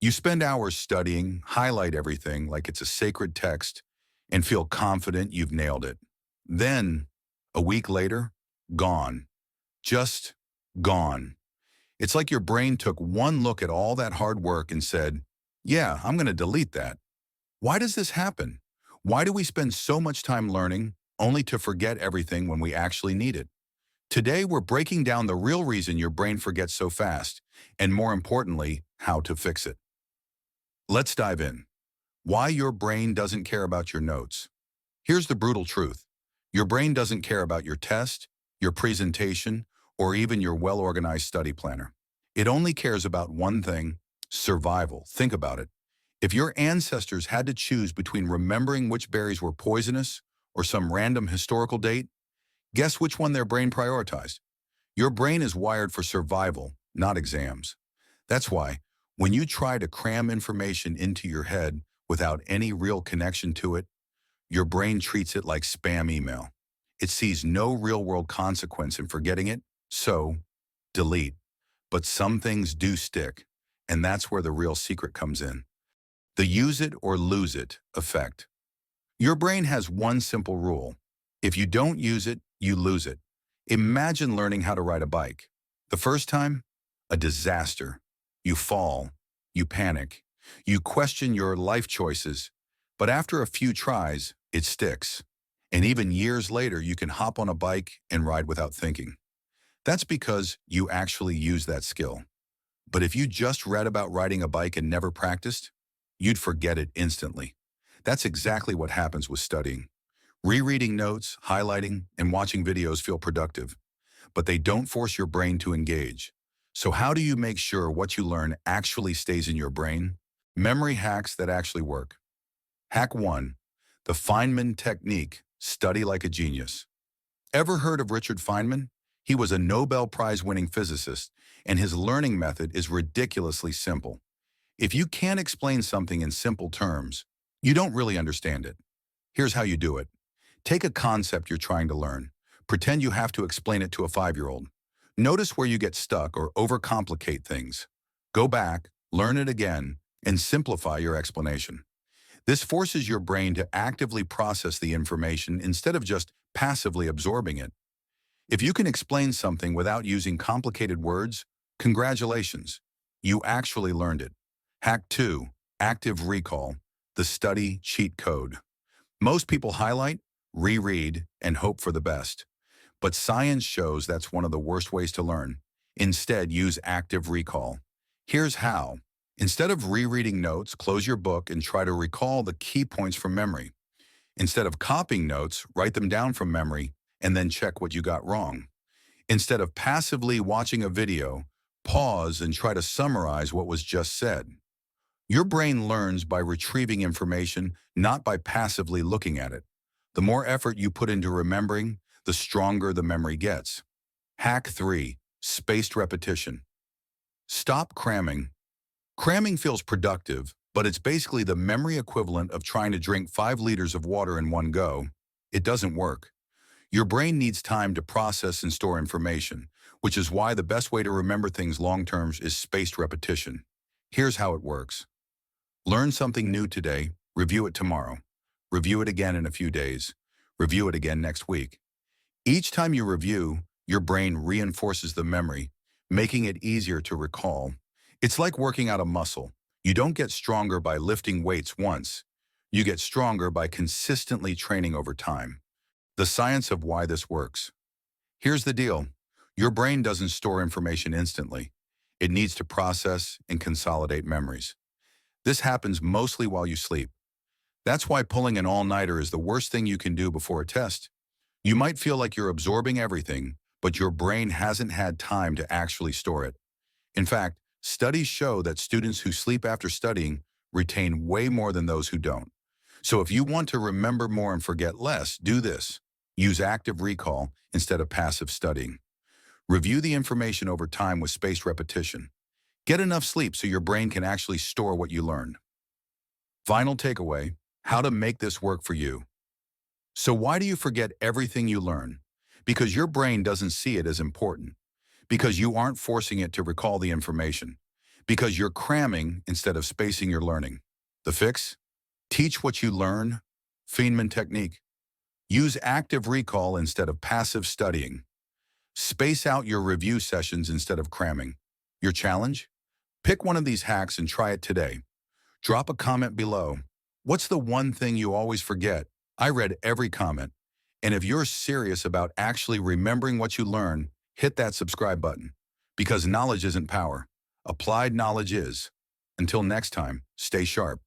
You spend hours studying, highlight everything like it's a sacred text, and feel confident you've nailed it. Then, a week later, gone. Just gone. It's like your brain took one look at all that hard work and said, yeah, I'm going to delete that. Why does this happen? Why do we spend so much time learning only to forget everything when we actually need it? Today, we're breaking down the real reason your brain forgets so fast, and more importantly, how to fix it. Let's dive in. Why your brain doesn't care about your notes. Here's the brutal truth. Your brain doesn't care about your test, your presentation, or even your well-organized study planner. It only cares about one thing: survival. Think about it. If your ancestors had to choose between remembering which berries were poisonous or some random historical date, guess which one their brain prioritized? Your brain is wired for survival, not exams. That's why, when you try to cram information into your head without any real connection to it, your brain treats it like spam email. It sees no real-world consequence in forgetting it, so delete. But some things do stick, and that's where the real secret comes in. The use it or lose it effect. Your brain has one simple rule. If you don't use it, you lose it. Imagine learning how to ride a bike. The first time, a disaster. You fall, you panic, you question your life choices, but after a few tries, it sticks. And even years later, you can hop on a bike and ride without thinking. That's because you actually use that skill. But if you just read about riding a bike and never practiced, you'd forget it instantly. That's exactly what happens with studying. Rereading notes, highlighting, and watching videos feel productive, but they don't force your brain to engage. So how do you make sure what you learn actually stays in your brain? Memory hacks that actually work. Hack 1. The Feynman technique. Study like a genius. Ever heard of Richard Feynman? He was a Nobel Prize-winning physicist, and his learning method is ridiculously simple. If you can't explain something in simple terms, you don't really understand it. Here's how you do it. Take a concept you're trying to learn. Pretend you have to explain it to a 5-year-old. Notice where you get stuck or overcomplicate things. Go back, learn it again, and simplify your explanation. This forces your brain to actively process the information instead of just passively absorbing it. If you can explain something without using complicated words, congratulations, you actually learned it. Hack 2. Active recall. The study cheat code. Most people highlight, reread, and hope for the best. But science shows that's one of the worst ways to learn. Instead, use active recall. Here's how. Instead of rereading notes, close your book and try to recall the key points from memory. Instead of copying notes, write them down from memory and then check what you got wrong. Instead of passively watching a video, pause and try to summarize what was just said. Your brain learns by retrieving information, not by passively looking at it. The more effort you put into remembering, the stronger the memory gets. Hack 3. Spaced repetition. Stop cramming. Cramming feels productive, but it's basically the memory equivalent of trying to drink 5 liters of water in one go. It doesn't work. Your brain needs time to process and store information, which is why the best way to remember things long-term is spaced repetition. Here's how it works. Learn something new today, review it tomorrow. Review it again in a few days. Review it again next week. Each time you review, your brain reinforces the memory, making it easier to recall. It's like working out a muscle. You don't get stronger by lifting weights once. You get stronger by consistently training over time. The science of why this works. Here's the deal. Your brain doesn't store information instantly. It needs to process and consolidate memories. This happens mostly while you sleep. That's why pulling an all-nighter is the worst thing you can do before a test. You might feel like you're absorbing everything, but your brain hasn't had time to actually store it. In fact, studies show that students who sleep after studying retain way more than those who don't. So if you want to remember more and forget less, do this. Use active recall instead of passive studying. Review the information over time with spaced repetition. Get enough sleep so your brain can actually store what you learned. Final takeaway: how to make this work for you. So why do you forget everything you learn? Because your brain doesn't see it as important. Because you aren't forcing it to recall the information. because you're cramming instead of spacing your learning. The fix? Teach what you learn. Feynman technique. Use active recall instead of passive studying. Space out your review sessions instead of cramming. Your challenge? Pick one of these hacks and try it today. Drop a comment below. What's the one thing you always forget? I read every comment. And if you're serious about actually remembering what you learn, hit that subscribe button. Because knowledge isn't power. Applied knowledge is. Until next time, stay sharp.